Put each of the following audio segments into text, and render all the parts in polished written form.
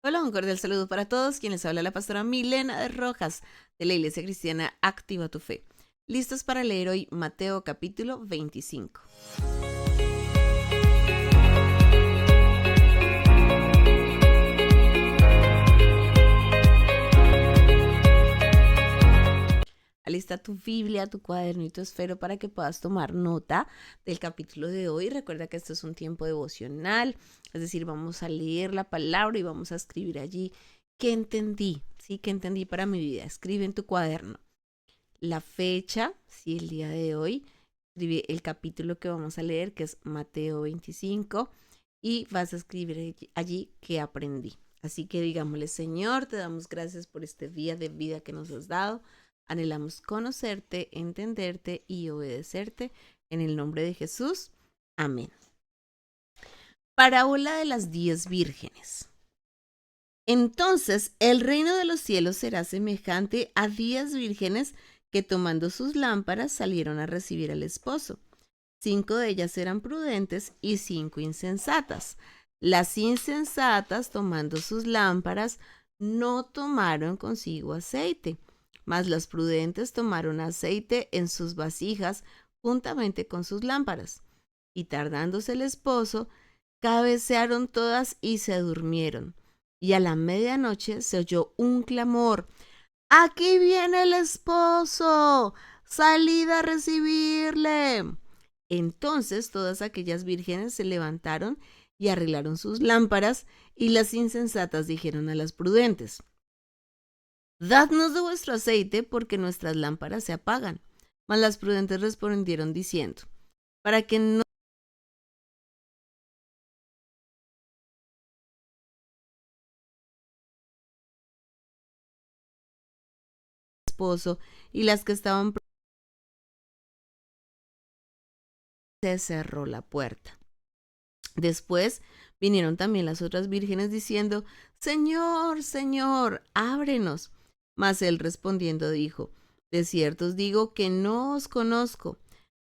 Hola, un cordial saludo para todos. Quien les habla la pastora Milena de Rojas de la Iglesia Cristiana Activa tu Fe. ¿Listos para leer hoy Mateo capítulo 25? Alista tu Biblia, tu cuaderno y tu esfero para que puedas tomar nota del capítulo de hoy. Recuerda que esto es un tiempo devocional, es decir, vamos a leer la palabra y vamos a escribir allí qué entendí, ¿sí? ¿Qué entendí para mi vida? Escribe en tu cuaderno la fecha, sí, el día de hoy. Escribe el capítulo que vamos a leer, que es Mateo 25, y vas a escribir allí qué aprendí. Así que digámosle, Señor, te damos gracias por este día de vida que nos has dado. Anhelamos conocerte, entenderte y obedecerte. En el nombre de Jesús. Amén. Parábola de las 10 vírgenes. Entonces el reino de los cielos será semejante a 10 vírgenes que tomando sus lámparas salieron a recibir al esposo. 5 de ellas eran prudentes y 5 insensatas. Las insensatas, tomando sus lámparas, no tomaron consigo aceite, mas las prudentes tomaron aceite en sus vasijas juntamente con sus lámparas. Y tardándose el esposo, cabecearon todas y se durmieron. Y a la medianoche se oyó un clamor: ¡Aquí viene el esposo! ¡Salid a recibirle! Entonces todas aquellas vírgenes se levantaron y arreglaron sus lámparas, y las insensatas dijeron a las prudentes: Dadnos de vuestro aceite, porque nuestras lámparas se apagan. Mas las prudentes respondieron diciendo: Para que no esposo, y las que estaban se cerró la puerta. Después vinieron también las otras vírgenes diciendo: Señor, Señor, ábrenos. Mas él respondiendo dijo: De cierto os digo que no os conozco.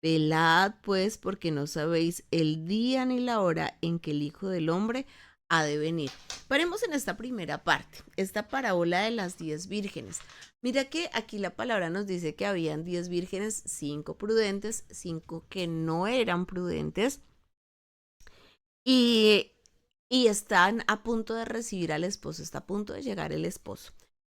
Velad pues, porque no sabéis el día ni la hora en que el Hijo del Hombre ha de venir. Paremos en esta primera parte, esta parábola de las 10 vírgenes. Mira que aquí la palabra nos dice que habían 10 vírgenes, 5 prudentes, 5 que no eran prudentes, y, y están a punto de recibir al esposo, está a punto de llegar el esposo.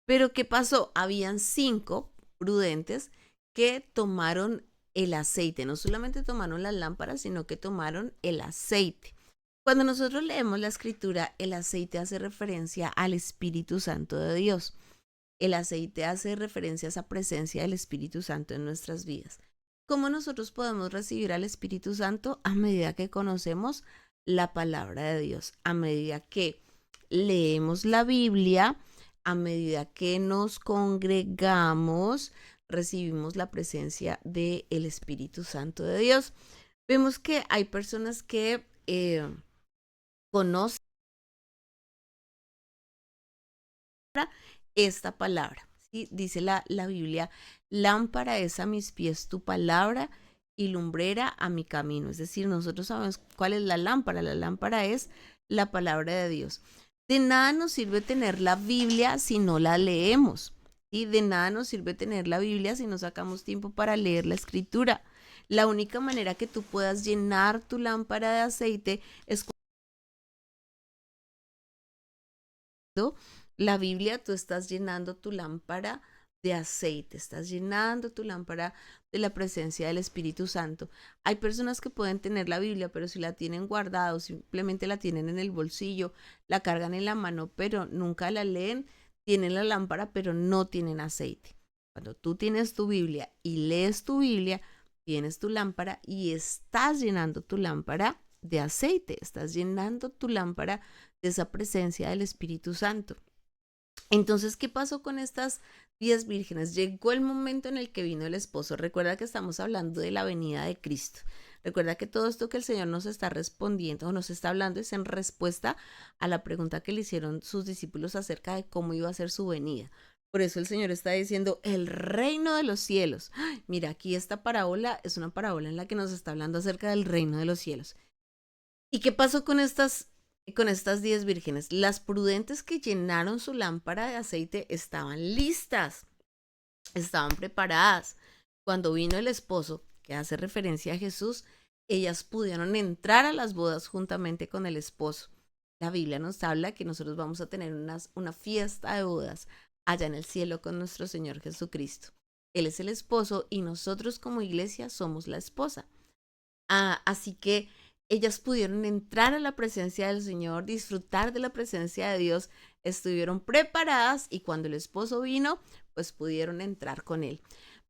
Pero ¿qué pasó? Habían 5 prudentes que tomaron el aceite, no solamente tomaron las lámparas, sino que tomaron el aceite. Cuando nosotros leemos la escritura, el aceite hace referencia al Espíritu Santo de Dios. El aceite hace referencia a esa presencia del Espíritu Santo en nuestras vidas. ¿Cómo nosotros podemos recibir al Espíritu Santo? A medida que conocemos la palabra de Dios, a medida que leemos la Biblia, a medida que nos congregamos, recibimos la presencia del Espíritu Santo de Dios. Vemos que hay personas que conocen esta palabra, ¿sí? Dice la Biblia: lámpara es a mis pies tu palabra y lumbrera a mi camino. Es decir, nosotros sabemos cuál es la lámpara. La lámpara es la palabra de Dios. De nada nos sirve tener la Biblia si no la leemos. Y de nada nos sirve tener la Biblia si no sacamos tiempo para leer la escritura. La única manera que tú puedas llenar tu lámpara de aceite es cuando la Biblia, tú estás llenando tu lámpara de aceite, estás llenando tu lámpara de la presencia del Espíritu Santo. Hay personas que pueden tener la Biblia, pero si la tienen guardada o simplemente la tienen en el bolsillo, la cargan en la mano, pero nunca la leen, tienen la lámpara, pero no tienen aceite. Cuando tú tienes tu Biblia y lees tu Biblia, tienes tu lámpara y estás llenando tu lámpara de aceite, estás llenando tu lámpara de esa presencia del Espíritu Santo. Entonces, ¿qué pasó con estas 10 vírgenes? Llegó el momento en el que vino el esposo. Recuerda que estamos hablando de la venida de Cristo. Recuerda que todo esto que el Señor nos está respondiendo o nos está hablando es en respuesta a la pregunta que le hicieron sus discípulos acerca de cómo iba a ser su venida. Por eso el Señor está diciendo el reino de los cielos. ¡Ay! Mira, aquí esta parábola es una parábola en la que nos está hablando acerca del reino de los cielos. ¿Y qué pasó con estas con estas 10 vírgenes. Las prudentes que llenaron su lámpara de aceite estaban listas, estaban preparadas. Cuando vino el esposo, que hace referencia a Jesús, ellas pudieron entrar a las bodas juntamente con el esposo. La Biblia nos habla que nosotros vamos a tener una fiesta de bodas allá en el cielo con nuestro Señor Jesucristo. Él es el esposo y nosotros como iglesia somos la esposa. Así que ellas pudieron entrar a la presencia del Señor, disfrutar de la presencia de Dios, estuvieron preparadas y cuando el esposo vino, pues pudieron entrar con él.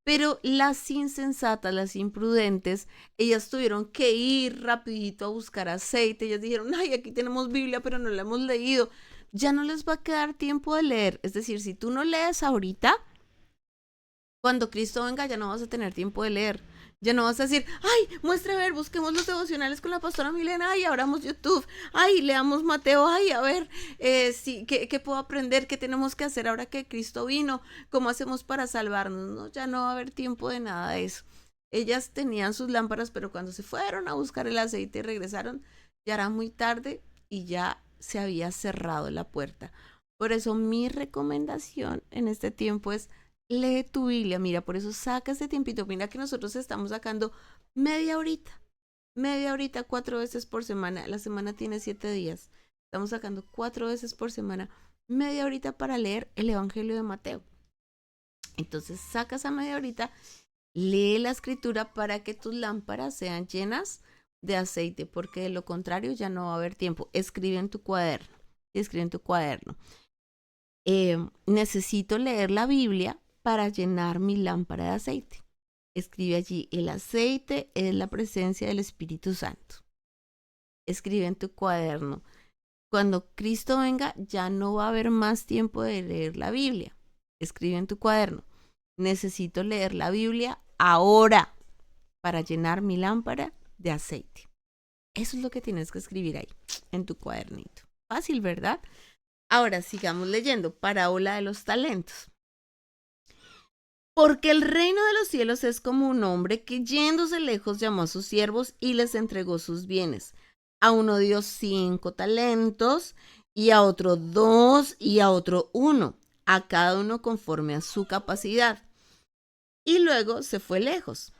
Pero las insensatas, las imprudentes, ellas tuvieron que ir rapidito a buscar aceite. Ellas dijeron, ay, aquí tenemos Biblia, pero no la hemos leído. Ya no les va a quedar tiempo de leer. Es decir, si tú no lees ahorita, cuando Cristo venga ya no vas a tener tiempo de leer. Ya no vas a decir, ay, muestra a ver, busquemos los devocionales con la pastora Milena, ay, abramos YouTube, ay, leamos Mateo, ay, a ver, sí, ¿qué puedo aprender? ¿Qué tenemos que hacer ahora que Cristo vino? ¿Cómo hacemos para salvarnos? No, ya no va a haber tiempo de nada de eso. Ellas tenían sus lámparas, pero cuando se fueron a buscar el aceite y regresaron, ya era muy tarde y ya se había cerrado la puerta. Por eso mi recomendación en este tiempo es lee tu Biblia, mira, por eso saca ese tiempito. Mira que nosotros estamos sacando media horita 4 veces por semana. La semana tiene 7 días. Estamos sacando 4 veces por semana, media horita para leer el Evangelio de Mateo. Entonces saca esa media horita, lee la escritura para que tus lámparas sean llenas de aceite, porque de lo contrario ya no va a haber tiempo. Escribe en tu cuaderno, escribe en tu cuaderno. Necesito leer la Biblia para llenar mi lámpara de aceite. Escribe allí, el aceite es la presencia del Espíritu Santo. Escribe en tu cuaderno. Cuando Cristo venga, ya no va a haber más tiempo de leer la Biblia. Escribe en tu cuaderno. Necesito leer la Biblia ahora para llenar mi lámpara de aceite. Eso es lo que tienes que escribir ahí, en tu cuadernito. Fácil, ¿verdad? Ahora sigamos leyendo. Parábola de los talentos. Porque el reino de los cielos es como un hombre que yéndose lejos llamó a sus siervos y les entregó sus bienes. A uno dio 5 talentos, y a otro 2, y a otro 1, a cada uno conforme a su capacidad. Y luego se fue lejos.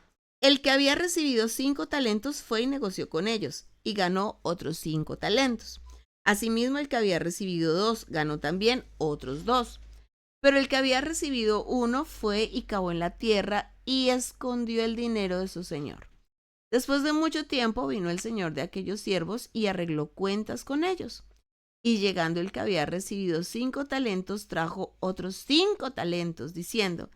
El que había recibido 5 talentos fue y negoció con ellos, y ganó otros 5 talentos. Asimismo, el que había recibido 2 ganó también otros 2. Pero el que había recibido 1 fue y cavó en la tierra y escondió el dinero de su señor. Después de mucho tiempo vino el señor de aquellos siervos y arregló cuentas con ellos. Y llegando el que había recibido 5 talentos, trajo otros 5 talentos, diciendo,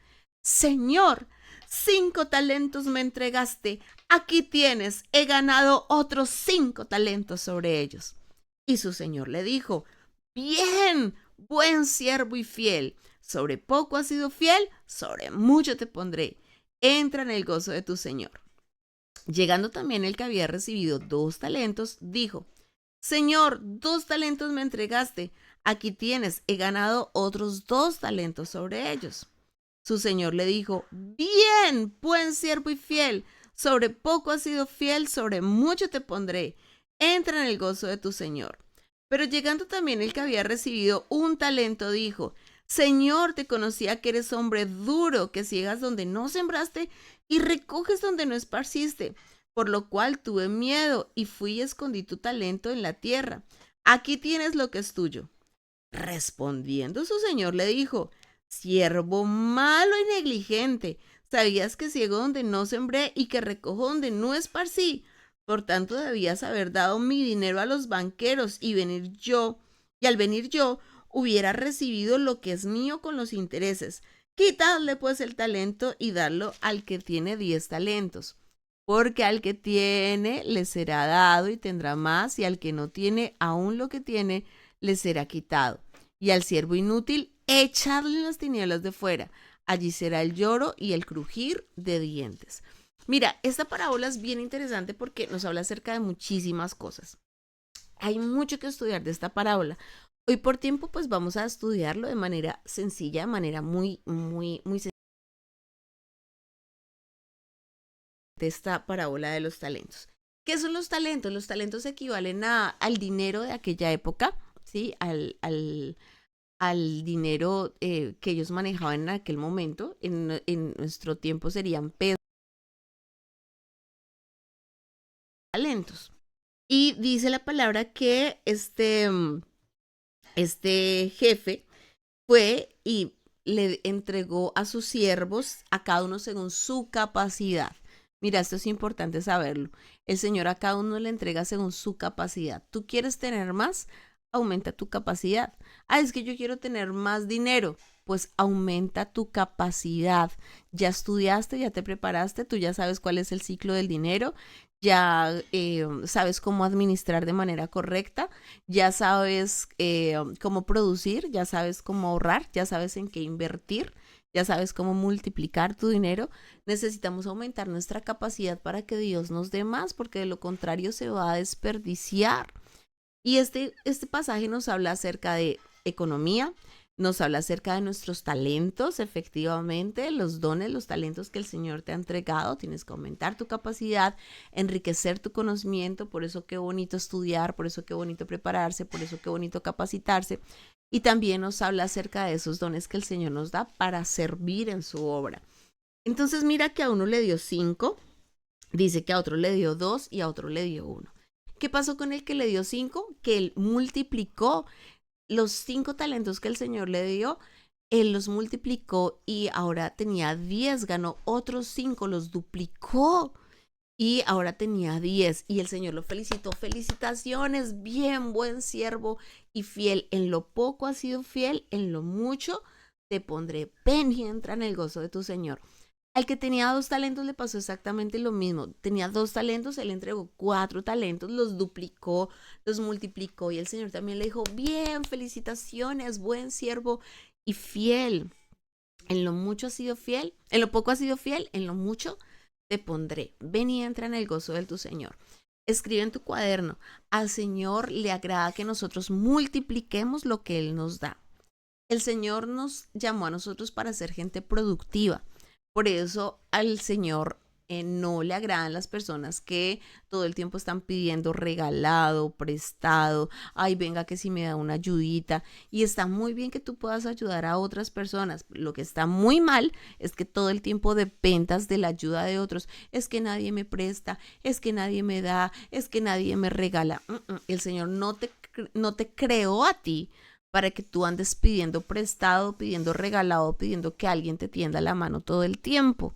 Señor, 5 talentos me entregaste, aquí tienes, he ganado otros 5 talentos sobre ellos. Y su señor le dijo, bien, buen siervo y fiel, sobre poco has sido fiel, sobre mucho te pondré. Entra en el gozo de tu señor. Llegando también el que había recibido 2 talentos, dijo, Señor, 2 talentos me entregaste, aquí tienes, he ganado otros 2 talentos sobre ellos. Su señor le dijo, bien, buen siervo y fiel, sobre poco has sido fiel, sobre mucho te pondré. Entra en el gozo de tu señor. Pero llegando también el que había recibido 1 talento, dijo, Señor, te conocía que eres hombre duro, que ciegas donde no sembraste y recoges donde no esparciste, por lo cual tuve miedo y fui y escondí tu talento en la tierra. Aquí tienes lo que es tuyo. Respondiendo su señor le dijo, siervo malo y negligente, sabías que ciego donde no sembré y que recojo donde no esparcí. Por tanto, debías haber dado mi dinero a los banqueros y al venir yo, hubiera recibido lo que es mío con los intereses. Quitadle pues el talento y dadlo al que tiene 10 talentos. Porque al que tiene le será dado y tendrá más, y al que no tiene, aún lo que tiene, le será quitado. Y al siervo inútil, echadle en las tinieblas de fuera. Allí será el lloro y el crujir de dientes. Mira, esta parábola es bien interesante porque nos habla acerca de muchísimas cosas. Hay mucho que estudiar de esta parábola. Hoy por tiempo, pues vamos a estudiarlo de manera sencilla, de manera muy sencilla, de esta parábola de los talentos. ¿Qué son los talentos? Los talentos equivalen al dinero de aquella época, ¿sí? Al dinero que ellos manejaban en aquel momento. En nuestro tiempo serían pesos, talentos. Y dice la palabra que este jefe fue y le entregó a sus siervos, a cada uno según su capacidad. Mira, esto es importante saberlo. El Señor a cada uno le entrega según su capacidad. ¿Tú quieres tener más? Aumenta tu capacidad. Ah, es que yo quiero tener más dinero. Pues aumenta tu capacidad. Ya estudiaste, ya te preparaste, tú ya sabes cuál es el ciclo del dinero, ya sabes cómo administrar de manera correcta, ya sabes cómo producir, ya sabes cómo ahorrar, ya sabes en qué invertir, ya sabes cómo multiplicar tu dinero. Necesitamos aumentar nuestra capacidad para que Dios nos dé más, porque de lo contrario se va a desperdiciar. Y este pasaje nos habla acerca de economía, nos habla acerca de nuestros talentos, efectivamente, los dones, los talentos que el Señor te ha entregado. Tienes que aumentar tu capacidad, enriquecer tu conocimiento. Por eso qué bonito estudiar, por eso qué bonito prepararse, por eso qué bonito capacitarse. Y también nos habla acerca de esos dones que el Señor nos da para servir en su obra. Entonces mira que a uno le dio 5, dice que a otro le dio 2 y a otro le dio 1. ¿Qué pasó con el que le dio 5? Que él multiplicó los 5 talentos que el Señor le dio, él los multiplicó y ahora tenía 10, ganó otros 5, los duplicó y ahora tenía 10 y el Señor lo felicitó. Felicitaciones, bien, buen siervo y fiel. En lo poco has sido fiel, en lo mucho te pondré. Ven y entra en el gozo de tu Señor. Al que tenía 2 talentos le pasó exactamente lo mismo. Tenía 2 talentos, él entregó 4 talentos, los duplicó, los multiplicó y el Señor también le dijo, bien, felicitaciones, buen siervo y fiel. En lo mucho has sido fiel, en lo poco has sido fiel, en lo mucho te pondré. Ven y entra en el gozo de tu Señor. Escribe en tu cuaderno, al Señor le agrada que nosotros multipliquemos lo que Él nos da. El Señor nos llamó a nosotros para ser gente productiva. Por eso al Señor no le agradan las personas que todo el tiempo están pidiendo regalado, prestado, ay, venga que si me da una ayudita. Y está muy bien que tú puedas ayudar a otras personas. Lo que está muy mal es que todo el tiempo dependas de la ayuda de otros. Es que nadie me presta, es que nadie me da, es que nadie me regala. El Señor no te creó a ti para que tú andes pidiendo prestado, pidiendo regalado, pidiendo que alguien te tienda la mano todo el tiempo,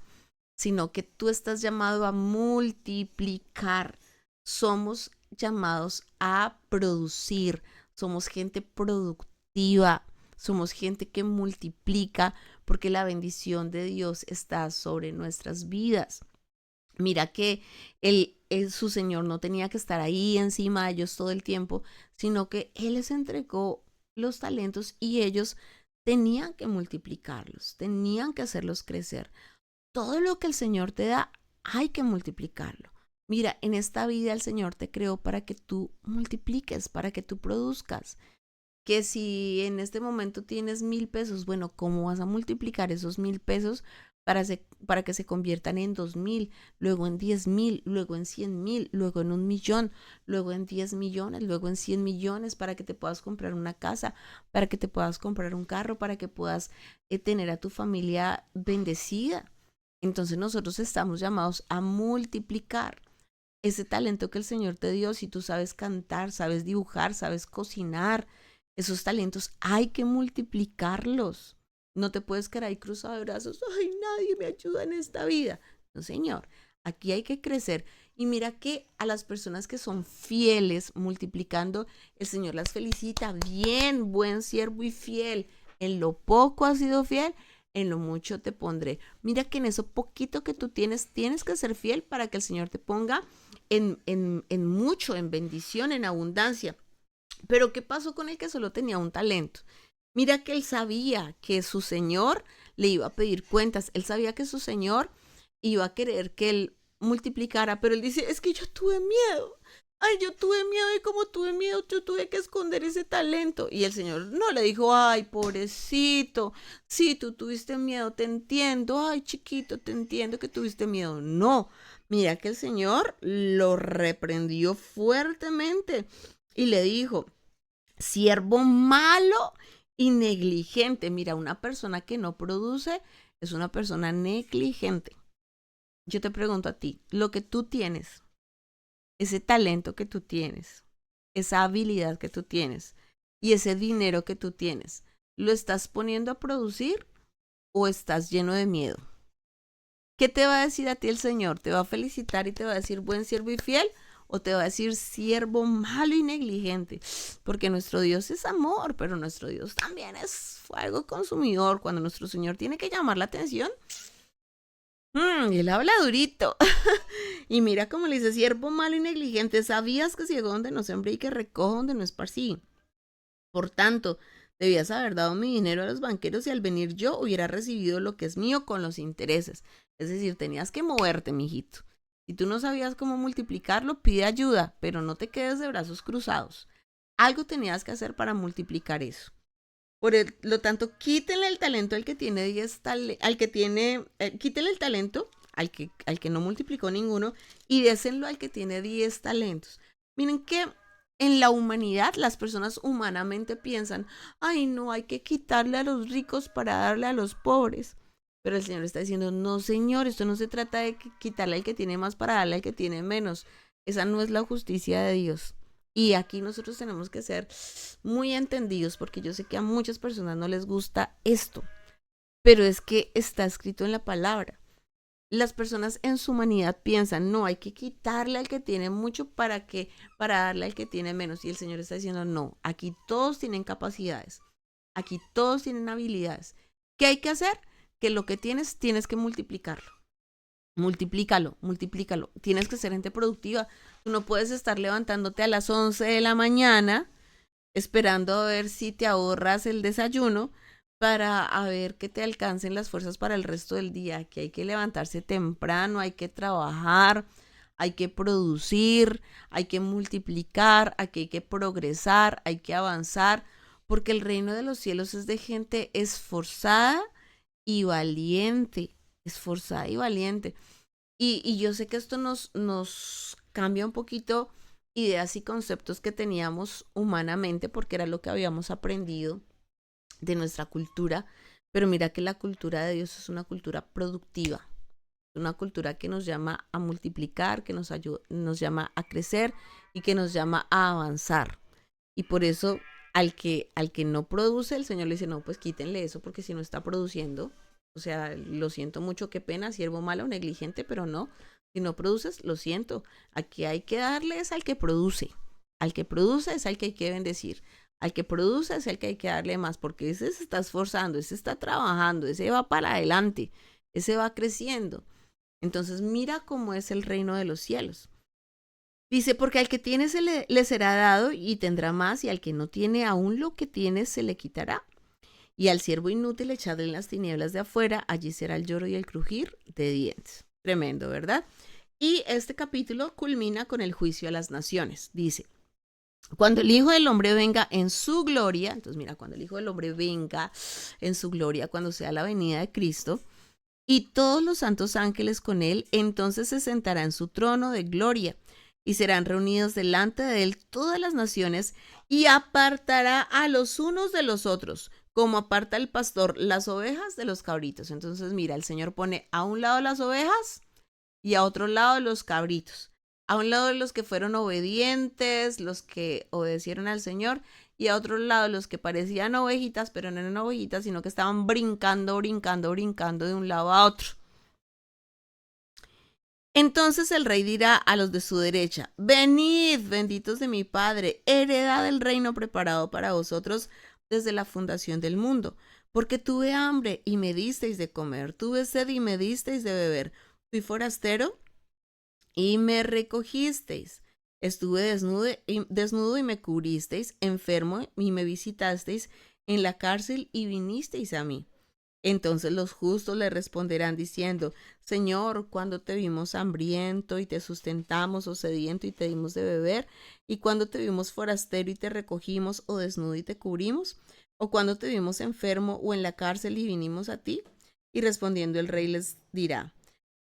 sino que tú estás llamado a multiplicar. Somos llamados a producir, somos gente productiva, somos gente que multiplica porque la bendición de Dios está sobre nuestras vidas. Mira que su Señor no tenía que estar ahí encima de ellos todo el tiempo, sino que Él les entregó los talentos y ellos tenían que multiplicarlos, tenían que hacerlos crecer. Todo lo que el Señor te da, hay que multiplicarlo. Mira, en esta vida el Señor te creó para que tú multipliques, para que tú produzcas. Que si en este momento tienes 1,000 pesos, bueno, ¿cómo vas a multiplicar esos 1,000 pesos para que se conviertan en 2,000, luego en 10,000, luego en 100,000, luego en 1,000,000, luego en 10 millones, luego en 100 millones para que te puedas comprar una casa, para que te puedas comprar un carro, para que puedas tener a tu familia bendecida? Entonces nosotros estamos llamados a multiplicar ese talento que el Señor te dio. Si tú sabes cantar, sabes dibujar, sabes cocinar, esos talentos hay que multiplicarlos. No te puedes quedar ahí cruzado de brazos. Ay, nadie me ayuda en esta vida. No, Señor, aquí hay que crecer. Y mira que a las personas que son fieles multiplicando, el Señor las felicita. Bien, buen siervo y fiel. En lo poco has sido fiel, en lo mucho te pondré. Mira que en eso poquito que tú tienes, tienes que ser fiel para que el Señor te ponga en mucho, en bendición, en abundancia. Pero ¿qué pasó con el que solo tenía un talento? Mira que él sabía que su señor le iba a pedir cuentas, él sabía que su señor iba a querer que él multiplicara, pero él dice, es que yo tuve miedo. Ay, yo tuve miedo y como tuve miedo, yo tuve que esconder ese talento. Y el Señor no le dijo, ay, pobrecito, sí, tú tuviste miedo, te entiendo, ay, chiquito, te entiendo que tuviste miedo. No, Mira que el Señor lo reprendió fuertemente y le dijo, siervo malo y negligente. Mira, una persona que no produce es una persona negligente. Yo te pregunto a ti, lo que tú tienes, ese talento que tú tienes, esa habilidad que tú tienes y ese dinero que tú tienes, ¿lo estás poniendo a producir o estás lleno de miedo? ¿Qué te va a decir a ti el Señor? ¿Te va a felicitar y te va a decir buen siervo y fiel? ¿O te va a decir siervo malo y negligente? Porque nuestro Dios es amor, pero nuestro Dios también es fuego consumidor. Cuando nuestro Señor tiene que llamar la atención, él habla durito. Y mira cómo le dice, siervo malo y negligente, ¿sabías que ciego donde no sembré y que recojo donde no esparcí? Por tanto, debías haber dado mi dinero a los banqueros y al venir yo hubiera recibido lo que es mío con los intereses. Es decir, tenías que moverte, mijito. Si tú no sabías cómo multiplicarlo, pide ayuda, pero no te quedes de brazos cruzados. Algo tenías que hacer para multiplicar eso. Lo tanto, quítenle el talento al que tiene 10 al que tiene, quítenle el talento al que no multiplicó ninguno y désenlo al que tiene 10 talentos. Miren que en la humanidad las personas humanamente piensan, ay no, hay que quitarle a los ricos para darle a los pobres. Pero el Señor está diciendo, no Señor, esto no se trata de quitarle al que tiene más para darle al que tiene menos. Esa no es la justicia de Dios. Y aquí nosotros tenemos que ser muy entendidos porque yo sé que a muchas personas no les gusta esto, pero es que está escrito en la palabra. Las personas en su humanidad piensan, no, hay que quitarle al que tiene mucho para darle al que tiene menos. Y el Señor está diciendo, no, aquí todos tienen capacidades, aquí todos tienen habilidades. ¿Qué hay que hacer? Que lo que tienes que multiplicarlo. Multiplícalo, multiplícalo. Tienes que ser gente productiva. Tú no puedes estar levantándote a las 11 de la mañana esperando a ver si te ahorras el desayuno para a ver que te alcancen las fuerzas para el resto del día, que hay que levantarse temprano, hay que trabajar, hay que producir, hay que multiplicar, aquí hay que progresar, hay que avanzar, porque el reino de los cielos es de gente esforzada y valiente, esforzada y valiente. Y yo sé que esto nos cambia un poquito ideas y conceptos que teníamos humanamente porque era lo que habíamos aprendido de nuestra cultura, pero mira que la cultura de Dios es una cultura productiva, una cultura que nos llama a multiplicar, que nos llama a crecer y que nos llama a avanzar. Y por eso al que no produce, el Señor le dice, no, pues quítenle eso porque si no está produciendo, o sea, lo siento mucho, qué pena, siervo malo, negligente, pero no, si no produces, lo siento, aquí hay que darles al que produce es al que hay que bendecir, al que produce es al que hay que darle más, porque ese se está esforzando, ese está trabajando, ese va para adelante, ese va creciendo. Entonces mira cómo es el reino de los cielos. Dice, porque al que tiene le será dado y tendrá más, y al que no tiene aún lo que tiene se le quitará. Y al siervo inútil echadle en las tinieblas de afuera, allí será el lloro y el crujir de dientes. Tremendo, ¿verdad? Y este capítulo culmina con el juicio a las naciones. Dice, cuando el Hijo del Hombre venga en su gloria, entonces mira, cuando el Hijo del Hombre venga en su gloria, cuando sea la venida de Cristo, y todos los santos ángeles con él, entonces se sentará en su trono de gloria y serán reunidos delante de él todas las naciones y apartará a los unos de los otros, como aparta el pastor las ovejas de los cabritos. Entonces mira, el Señor pone a un lado las ovejas y a otro lado los cabritos. A un lado los que fueron obedientes, los que obedecieron al Señor, y a otro lado los que parecían ovejitas, pero no eran ovejitas, sino que estaban brincando, brincando, brincando de un lado a otro. Entonces el rey dirá a los de su derecha, venid, benditos de mi Padre, heredad el reino preparado para vosotros desde la fundación del mundo, porque tuve hambre y me disteis de comer, tuve sed y me disteis de beber, fui forastero y me recogisteis. Estuve desnudo y me cubristeis, enfermo y me visitasteis, en la cárcel y vinisteis a mí. Entonces los justos le responderán diciendo, Señor, cuando te vimos hambriento y te sustentamos, o sediento y te dimos de beber, y cuando te vimos forastero y te recogimos, o desnudo y te cubrimos, o cuando te vimos enfermo o en la cárcel y vinimos a ti. Y respondiendo el rey les dirá,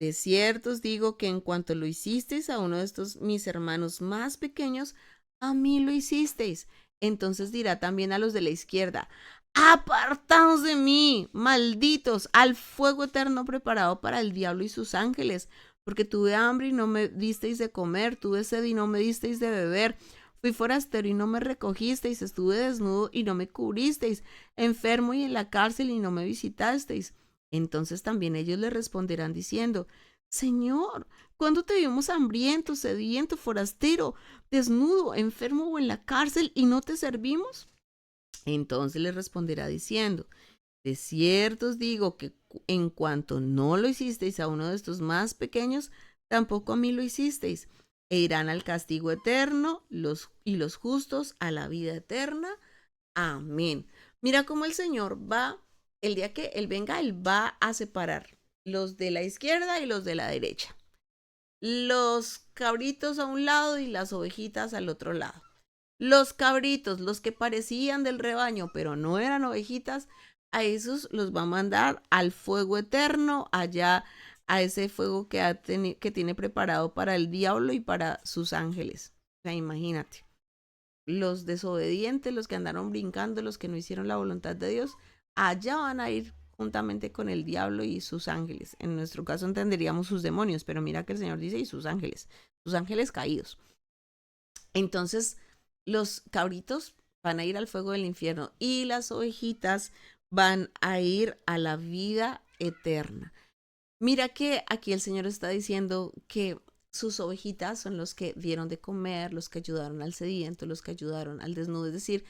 De cierto os digo que en cuanto lo hicisteis a uno de estos mis hermanos más pequeños, a mí lo hicisteis. Entonces dirá también a los de la izquierda, apartaos de mí, malditos, al fuego eterno preparado para el diablo y sus ángeles, porque tuve hambre y no me disteis de comer, tuve sed y no me disteis de beber, fui forastero y no me recogisteis, estuve desnudo y no me cubristeis, enfermo y en la cárcel y no me visitasteis. Entonces también ellos le responderán diciendo, Señor, ¿cuándo te vimos hambriento, sediento, forastero, desnudo, enfermo o en la cárcel y no te servimos? Entonces le responderá diciendo, de cierto os digo que en cuanto no lo hicisteis a uno de estos más pequeños, tampoco a mí lo hicisteis. E irán al castigo eterno y los justos a la vida eterna. Amén. Mira cómo el Señor va, el día que Él venga, Él va a separar los de la izquierda y los de la derecha. Los cabritos a un lado y las ovejitas al otro lado. Los cabritos, los que parecían del rebaño, pero no eran ovejitas, a esos los va a mandar al fuego eterno, allá a ese fuego que tiene preparado para el diablo y para sus ángeles. O sea, imagínate los desobedientes, los que andaron brincando, los que no hicieron la voluntad de Dios, allá van a ir juntamente con el diablo y sus ángeles. En nuestro caso entenderíamos sus demonios, pero mira que el Señor dice y sus ángeles caídos. Entonces, los cabritos van a ir al fuego del infierno y las ovejitas van a ir a la vida eterna. Mira que aquí el Señor está diciendo que sus ovejitas son los que dieron de comer, los que ayudaron al sediento, los que ayudaron al desnudo. Es decir,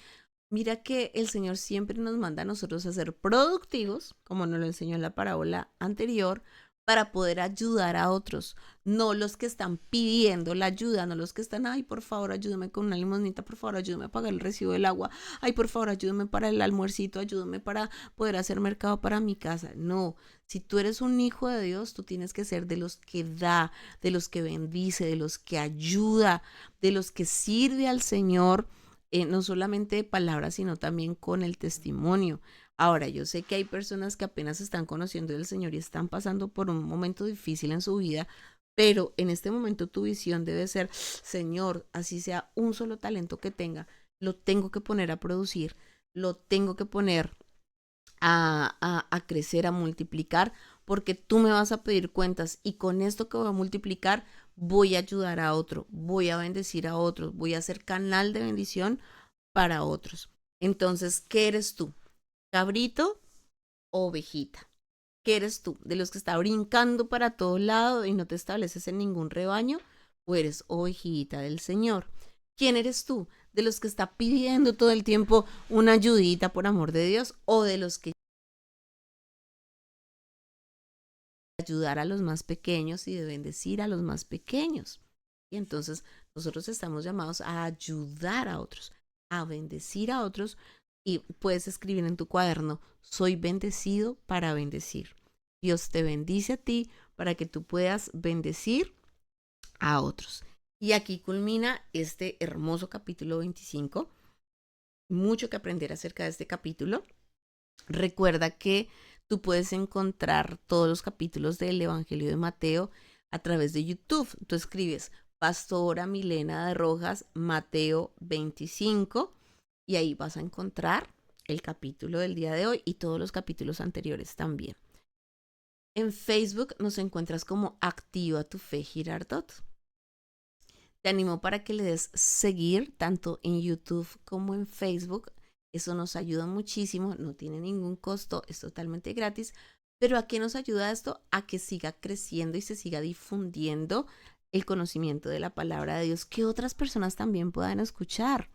mira que el Señor siempre nos manda a nosotros a ser productivos, como nos lo enseñó en la parábola anterior, para poder ayudar a otros, no los que están pidiendo la ayuda, no los que están, ay, por favor, ayúdame con una limonita, por favor, ayúdame a pagar el recibo del agua, ay, por favor, ayúdame para el almuercito, ayúdame para poder hacer mercado para mi casa. No, si tú eres un hijo de Dios, tú tienes que ser de los que da, de los que bendice, de los que ayuda, de los que sirve al Señor, no solamente de palabras, sino también con el testimonio. Ahora, yo sé que hay personas que apenas están conociendo del Señor y están pasando por un momento difícil en su vida, pero en este momento tu visión debe ser, Señor, así sea un solo talento que tenga, lo tengo que poner a producir, lo tengo que poner a crecer, a multiplicar, porque tú me vas a pedir cuentas y con esto que voy a multiplicar voy a ayudar a otro, voy a bendecir a otros, voy a ser canal de bendición para otros. Entonces, ¿qué eres tú? ¿Cabrito o ovejita? ¿Qué eres tú? ¿De los que está brincando para todo lado y no te estableces en ningún rebaño? ¿O eres ovejita del Señor? ¿Quién eres tú? ¿De los que está pidiendo todo el tiempo una ayudita por amor de Dios? ¿O de los que ayudar a los más pequeños y de bendecir a los más pequeños? Y entonces nosotros estamos llamados a ayudar a otros, a bendecir a otros y puedes escribir en tu cuaderno, soy bendecido para bendecir. Dios te bendice a ti para que tú puedas bendecir a otros. Y aquí culmina este hermoso capítulo 25. Mucho que aprender acerca de este capítulo. Recuerda que tú puedes encontrar todos los capítulos del Evangelio de Mateo a través de YouTube. Tú escribes Pastora Milena de Rojas, Mateo 25, y ahí vas a encontrar el capítulo del día de hoy y todos los capítulos anteriores también. En Facebook nos encuentras como Activa tu Fe Girardot. Te animo para que le des seguir tanto en YouTube como en Facebook. Eso nos ayuda muchísimo, no tiene ningún costo, es totalmente gratis. Pero ¿a qué nos ayuda esto? A que siga creciendo y se siga difundiendo el conocimiento de la palabra de Dios, que otras personas también puedan escuchar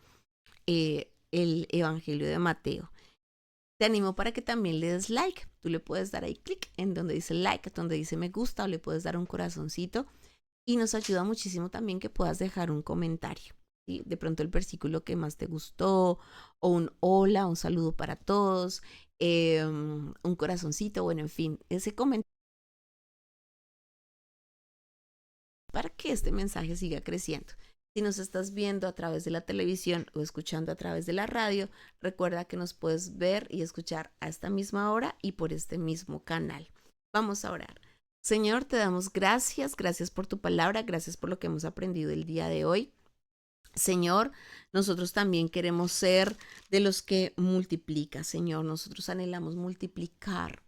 el Evangelio de Mateo. Te animo para que también le des like. Tú le puedes dar ahí clic en donde dice like, donde dice me gusta, o le puedes dar un corazoncito. Y nos ayuda muchísimo también que puedas dejar un comentario. ¿Sí? De pronto el versículo que más te gustó, o un hola, un saludo para todos, un corazoncito, bueno, en fin, ese comentario para que este mensaje siga creciendo. Si nos estás viendo a través de la televisión o escuchando a través de la radio, recuerda que nos puedes ver y escuchar a esta misma hora y por este mismo canal. Vamos a orar. Señor, te damos gracias, gracias por tu palabra, gracias por lo que hemos aprendido el día de hoy. Señor, nosotros también queremos ser de los que multiplica, Señor. Nosotros anhelamos multiplicar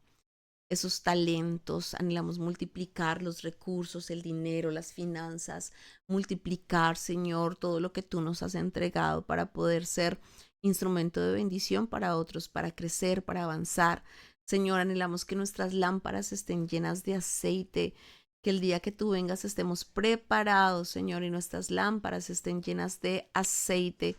esos talentos, anhelamos multiplicar los recursos, el dinero, las finanzas, multiplicar, Señor, todo lo que tú nos has entregado para poder ser instrumento de bendición para otros, para crecer, para avanzar. Señor, anhelamos que nuestras lámparas estén llenas de aceite, que el día que tú vengas estemos preparados, Señor, y nuestras lámparas estén llenas de aceite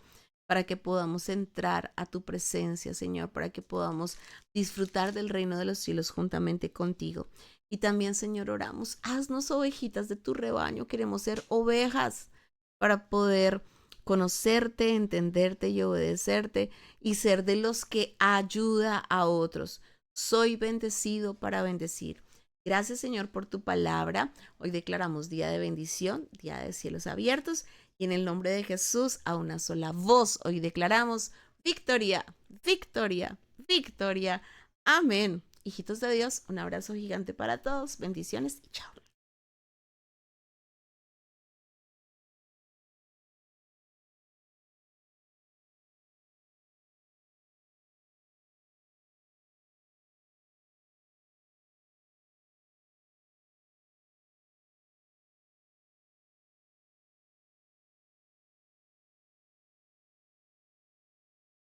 para que podamos entrar a tu presencia, Señor, para que podamos disfrutar del reino de los cielos juntamente contigo. Y también, Señor, oramos, haznos ovejitas de tu rebaño, queremos ser ovejas para poder conocerte, entenderte y obedecerte y ser de los que ayuda a otros. Soy bendecido para bendecir. Gracias, Señor, por tu palabra. Hoy declaramos día de bendición, día de cielos abiertos y en el nombre de Jesús a una sola voz hoy declaramos victoria, victoria, victoria. Amén. Hijitos de Dios, un abrazo gigante para todos. Bendiciones y chao.